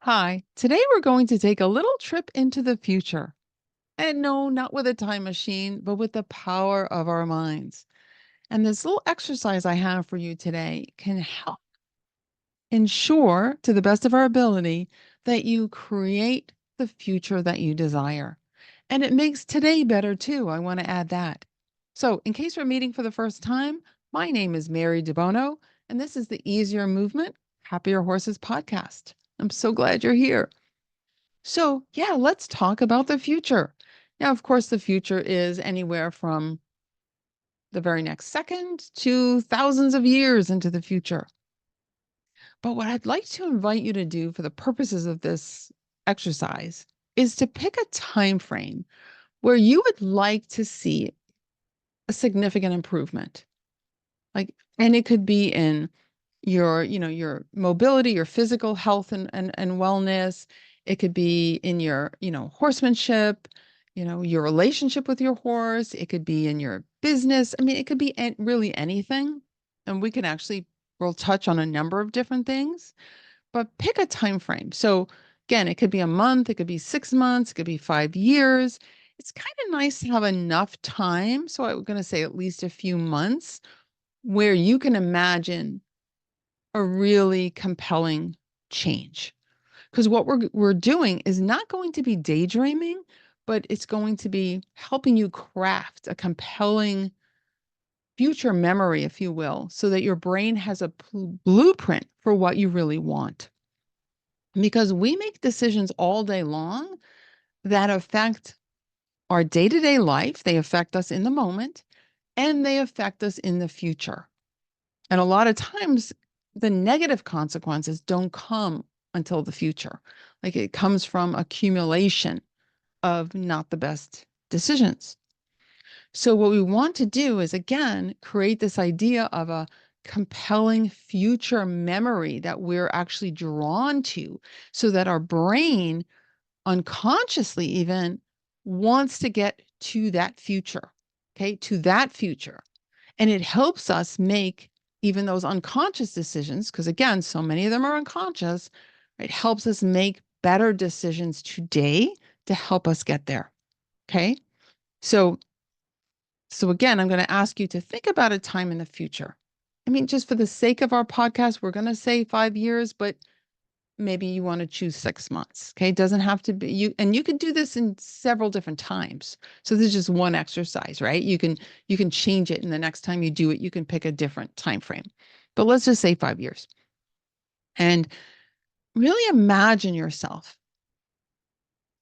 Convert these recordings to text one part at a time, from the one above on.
Hi, today we're going to take a little trip into the future. And no, not with a time machine, but with the power of our minds. And this little exercise I have for you today can help ensure, to the best of our ability, that you create the future that you desire. And it makes today better too. I want to add that. So, in case we're meeting for the first time, my name is Mary DeBono, and this is the Easier Movement, Happier Horses podcast. I'm so glad you're here. So, yeah, let's talk about the future. Now, of course, the future is anywhere from the very next second to thousands of years into the future. But what I'd like to invite you to do for the purposes of this exercise is to pick a time frame where you would like to see a significant improvement. And it could be in your mobility, your physical health and wellness. It could be in your horsemanship, your relationship with your horse. It could be in your business. I mean, it could be really anything. And we'll touch on a number of different things, but pick a time frame. So again, it could be a month, it could be 6 months, it could be 5 years. It's kind of nice to have enough time. So I'm going to say at least a few months where you can imagine a really compelling change. Because what we're doing is not going to be daydreaming, but it's going to be helping you craft a compelling future memory, if you will, so that your brain has a blueprint for what you really want. Because we make decisions all day long that affect our day-to-day life, they affect us in the moment, and they affect us in the future. And a lot of times, the negative consequences don't come until the future. Like it comes from accumulation of not the best decisions. So, what we want to do is, again, create this idea of a compelling future memory that we're actually drawn to so that our brain unconsciously even wants to get to that future, okay, to that future. And it helps us make even those unconscious decisions, because again, so many of them are unconscious. It helps us make better decisions today to help us get there. Okay. So, so again, I'm going to ask you to think about a time in the future. I mean, just for the sake of our podcast, we're going to say 5 years, but maybe you want to choose 6 months. Okay. It doesn't have to be you. And you can do this in several different times. So this is just one exercise, right? You can change it. And the next time you do it, you can pick a different time frame. But let's just say 5 years. And really imagine yourself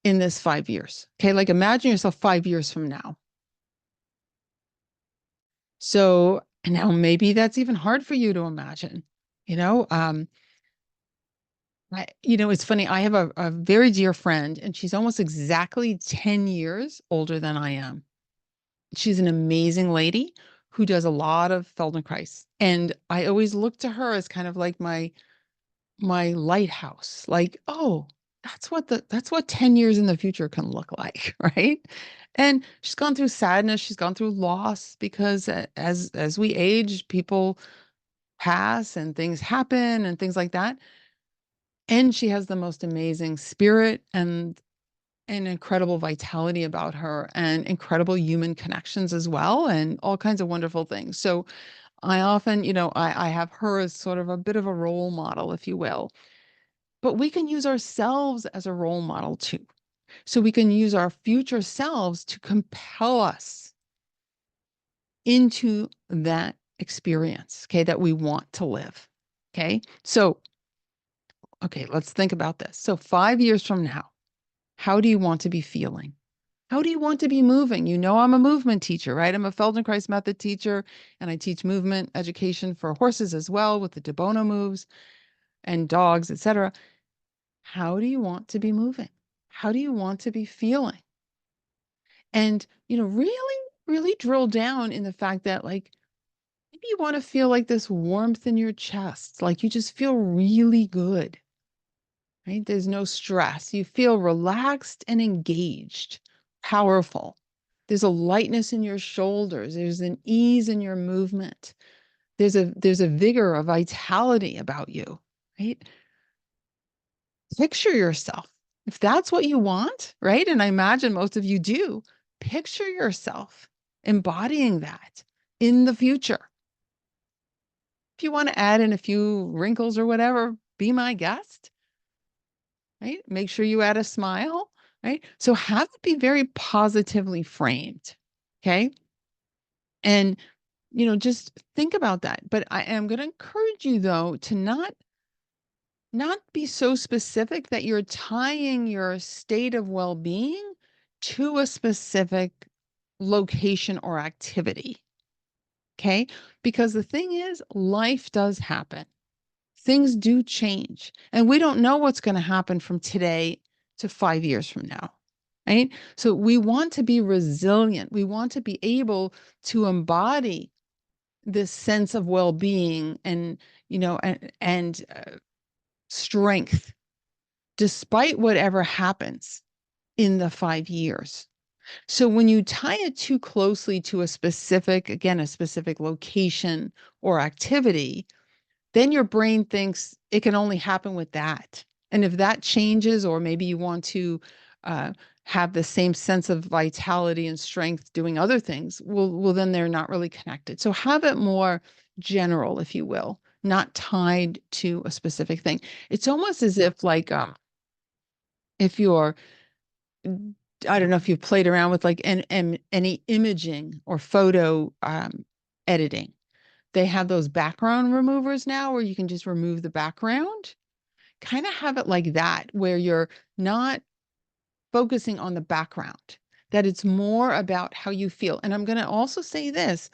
in this 5 years. Okay. Like imagine yourself 5 years from now. So now maybe that's even hard for you to imagine, you know, it's funny. I have a very dear friend, and she's almost exactly 10 years older than I am. She's an amazing lady who does a lot of Feldenkrais. And I always look to her as kind of like my lighthouse. Like, oh, that's what 10 years in the future can look like, right? And she's gone through sadness, she's gone through loss because as we age, people pass and things happen and things like that. And she has the most amazing spirit and an incredible vitality about her and incredible human connections as well, and all kinds of wonderful things. So I often, I have her as sort of a bit of a role model, if you will. But we can use ourselves as a role model too. So we can use our future selves to compel us into that experience, okay, that we want to live. Okay. So, okay, let's think about this. So 5 years from now, how do you want to be feeling? How do you want to be moving? You know, I'm a movement teacher, right? I'm a Feldenkrais method teacher, and I teach movement education for horses as well with the De Bono moves and dogs, etc. How do you want to be moving? How do you want to be feeling? And, really, really drill down in the fact that, like, maybe you want to feel like this warmth in your chest, like you just feel really good, right? There's no stress. You feel relaxed and engaged, powerful. There's a lightness in your shoulders. There's an ease in your movement. There's a vigor, a vitality about you, right? picture yourself. If that's what you want, right? And I imagine most of you do, picture yourself embodying that in the future. If you want to add in a few wrinkles or whatever, be my guest, right? Make sure you add a smile, right? So have it be very positively framed. Okay. And, just think about that. But I am going to encourage you, though, to not be so specific that you're tying your state of well-being to a specific location or activity. Okay. Because the thing is, life does happen. Things do change, and we don't know what's going to happen from today to 5 years from now. Right. So we want to be resilient. We want to be able to embody this sense of well-being and, strength despite whatever happens in the 5 years. So when you tie it too closely to a specific location or activity, then your brain thinks it can only happen with that. And if that changes, or maybe you want to uh, have the same sense of vitality and strength doing other things, well, then they're not really connected. So have it more general, if you will, not tied to a specific thing. It's almost as if, like, if you're, I don't know if you've played around with like any imaging or photo editing. They have those background removers now where you can just remove the background. Kind of have it like that, where you're not focusing on the background, that it's more about how you feel. And I'm going to also say this: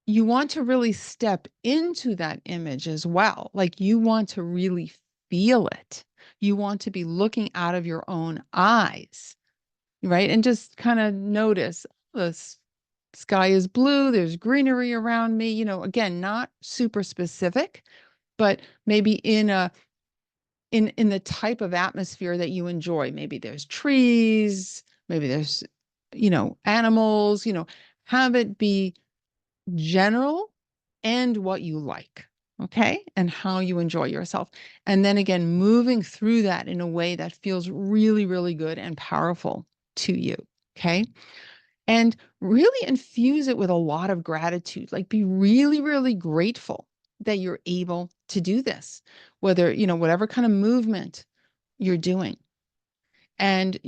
you want to really step into that image as well. Like, you want to really feel it. You want to be looking out of your own eyes, right? And just kind of notice the sky is blue, there's greenery around me, again, not super specific, but maybe in the type of atmosphere that you enjoy. Maybe there's trees, maybe there's, animals, have it be general and what you like, okay? And how you enjoy yourself. And then again, moving through that in a way that feels really, really good and powerful to you, okay? And really infuse it with a lot of gratitude. Like, be really, really grateful that you're able to do this, whether, whatever kind of movement you're doing. And,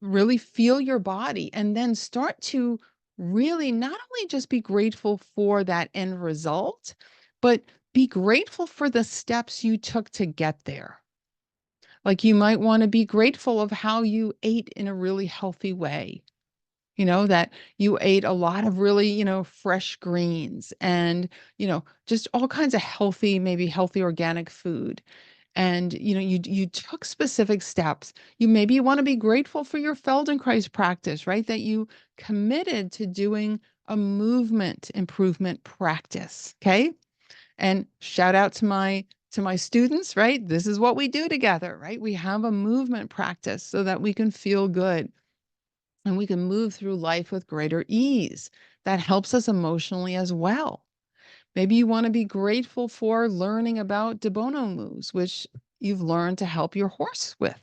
really feel your body, and then start to really not only just be grateful for that end result, but be grateful for the steps you took to get there. Like, you might want to be grateful of how you ate in a really healthy way, that you ate a lot of really, fresh greens and, just all kinds of healthy, maybe healthy organic food. And, you took specific steps. You maybe want to be grateful for your Feldenkrais practice, right? That you committed to doing a movement improvement practice. Okay. And shout out to my students, right? This is what we do together, right? We have a movement practice so that we can feel good and we can move through life with greater ease. That helps us emotionally as well. Maybe you want to be grateful for learning about de bono moves, which you've learned to help your horse with,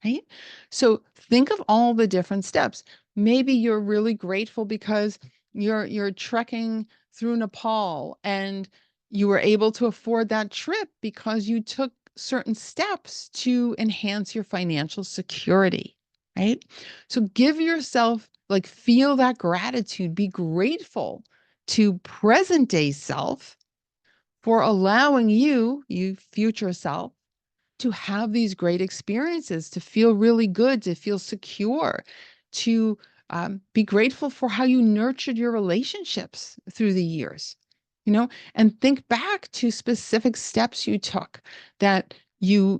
right? So think of all the different steps. Maybe you're really grateful because you're trekking through Nepal and you were able to afford that trip because you took certain steps to enhance your financial security, right? So give yourself, like, feel that gratitude, be grateful to present day self for allowing you future self, to have these great experiences, to feel really good, to feel secure, to be grateful for how you nurtured your relationships through the years, and think back to specific steps you took, that you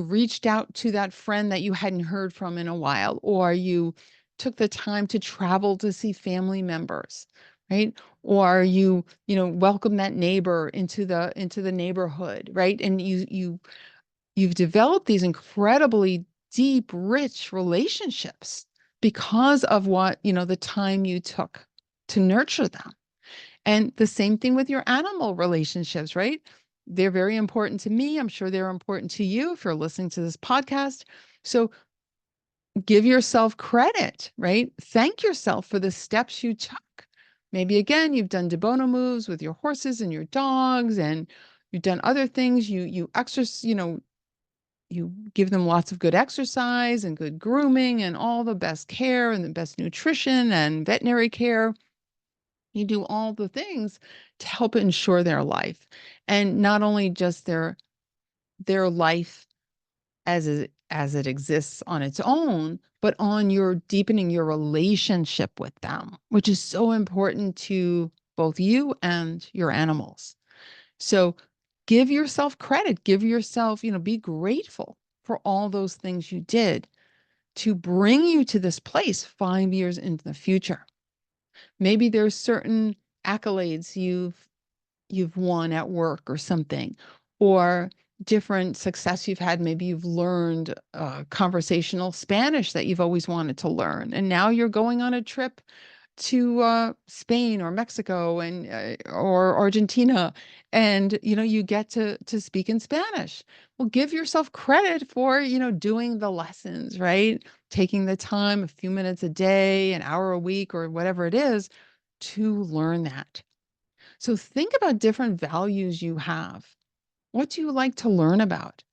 reached out to that friend that you hadn't heard from in a while, or you took the time to travel to see family members, right? Or you welcome that neighbor into the neighborhood, right? And you've developed these incredibly deep, rich relationships because of the time you took to nurture them. And the same thing with your animal relationships, right? They're very important to me. I'm sure they're important to you if you're listening to this podcast. So give yourself credit, right? Thank yourself for the steps you took. Maybe again, you've done de bono moves with your horses and your dogs, and you've done other things. You exercise, you give them lots of good exercise and good grooming and all the best care and the best nutrition and veterinary care. You do all the things to help ensure their life, and not only just their life as it exists on its own, but on your deepening your relationship with them, which is so important to both you and your animals. So give yourself credit, give yourself, be grateful for all those things you did to bring you to this place 5 years into the future. Maybe there's certain accolades you've won at work or something, or different success you've had. Maybe you've learned conversational Spanish that you've always wanted to learn, and now you're going on a trip to Spain or Mexico and or Argentina, and you get to speak in Spanish. Well, give yourself credit for doing the lessons, right? Taking the time, a few minutes a day, an hour a week, or whatever it is, to learn that. So think about different values you have. What do you like to learn about?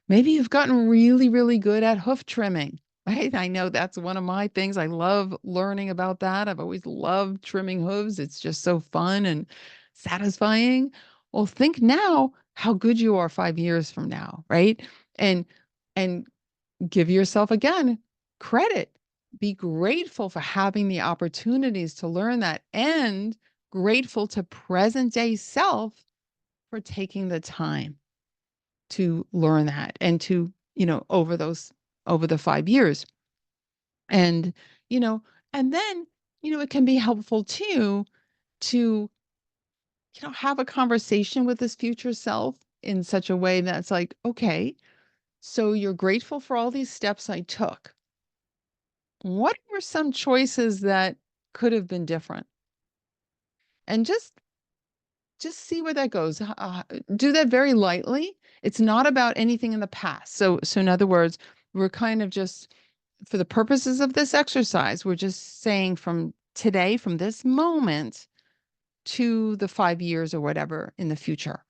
Maybe you've gotten really, really good at hoof trimming, right? I know that's one of my things. I love learning about that. I've always loved trimming hooves. It's just so fun and satisfying. Well, think now how good you are 5 years from now, right? And and give yourself again credit. Be grateful for having the opportunities to learn that, and grateful to present day self for taking the time to learn that, and to, over the 5 years. And, you know, and then, it can be helpful too to, have a conversation with this future self in such a way that's like, okay, so you're grateful for all these steps I took. What were some choices that could have been different? And just see where that goes. Do that very lightly. It's not about anything in the past. So in other words, we're kind of just, for the purposes of this exercise, we're just saying from today, from this moment to the 5 years or whatever in the future.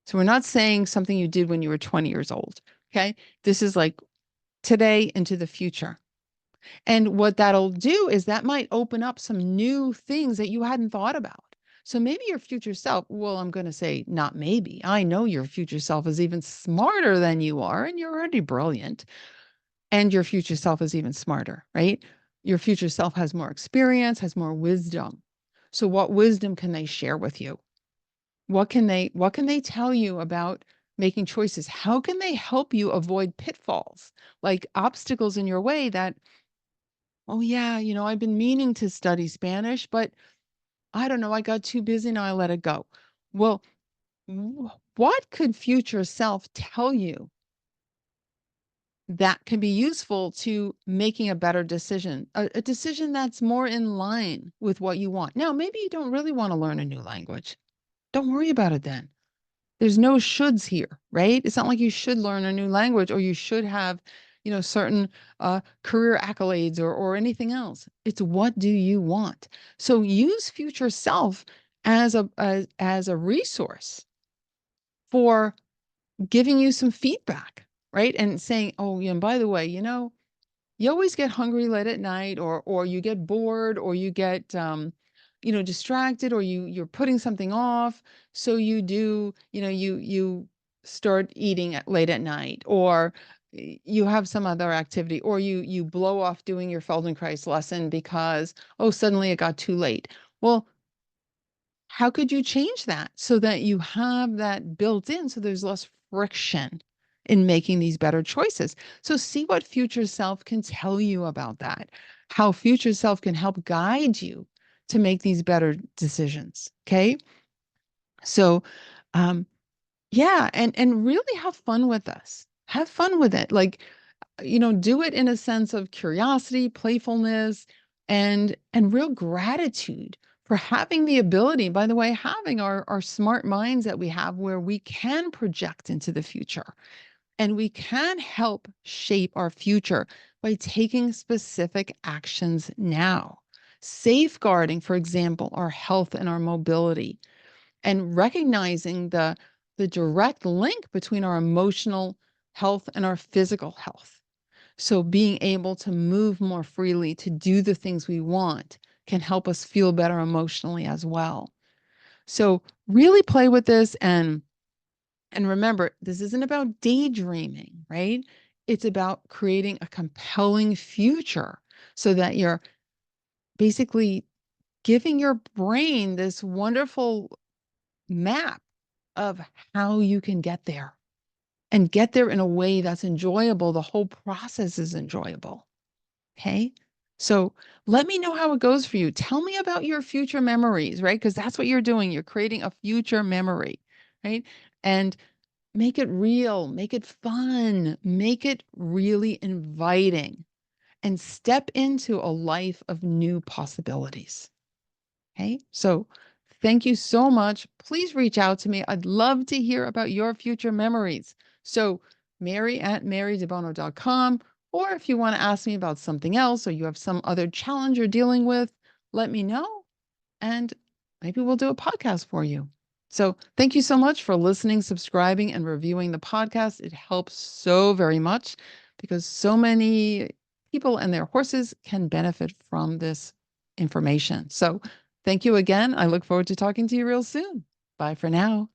So we're not saying something you did when you were 20 years old. Okay. This is like today into the future. And what that'll do is that might open up some new things that you hadn't thought about. So maybe your future self, well, I'm going to say not maybe. I know your future self is even smarter than you are, and you're already brilliant. And your future self is even smarter, right? Your future self has more experience, has more wisdom. So what wisdom can they share with you? What can they tell you about making choices? How can they help you avoid pitfalls, like obstacles in your way that, oh yeah, I've been meaning to study Spanish, but I don't know, I got too busy, now I let it go. Well, what could future self tell you that can be useful to making a better decision, a decision that's more in line with what you want? Now, maybe you don't really want to learn a new language. Don't worry about it then. There's no shoulds here, right? It's not like you should learn a new language, or you should have, certain career accolades, or anything else. It's what do you want? So use future self as a resource for giving you some feedback, right? And saying, oh, yeah, and by the way, you always get hungry late at night, or you get bored, or you get distracted, or you're putting something off, so you do, you start eating late at night, or you have some other activity, or you blow off doing your Feldenkrais lesson because, oh, suddenly it got too late. Well, how could you change that so that you have that built in, so there's less friction in making these better choices? So see what future self can tell you about that, how future self can help guide you to make these better decisions. Okay. So, yeah, and really have fun with this. Have fun with it. Like, do it in a sense of curiosity, playfulness, and real gratitude for having the ability, by the way, having our smart minds that we have where we can project into the future and we can help shape our future by taking specific actions now. Safeguarding, for example, our health and our mobility, and recognizing the direct link between our emotional health and our physical health. So being able to move more freely, to do the things we want, can help us feel better emotionally as well. So really play with this, and remember, this isn't about daydreaming, right? It's about creating a compelling future so that you're basically giving your brain this wonderful map of how you can get there and get there in a way that's enjoyable. The whole process is enjoyable. Okay. So let me know how it goes for you. Tell me about your future memories, right? Because that's what you're doing. You're creating a future memory, right? And make it real, make it fun, make it really inviting, and step into a life of new possibilities. Okay. So thank you so much. Please reach out to me. I'd love to hear about your future memories. So mary@marydebono.com, or if you want to ask me about something else or you have some other challenge you're dealing with, let me know and maybe we'll do a podcast for you. So thank you so much for listening, subscribing, and reviewing the podcast. It helps so very much because so many people and their horses can benefit from this information. So thank you again. I look forward to talking to you real soon. Bye for now.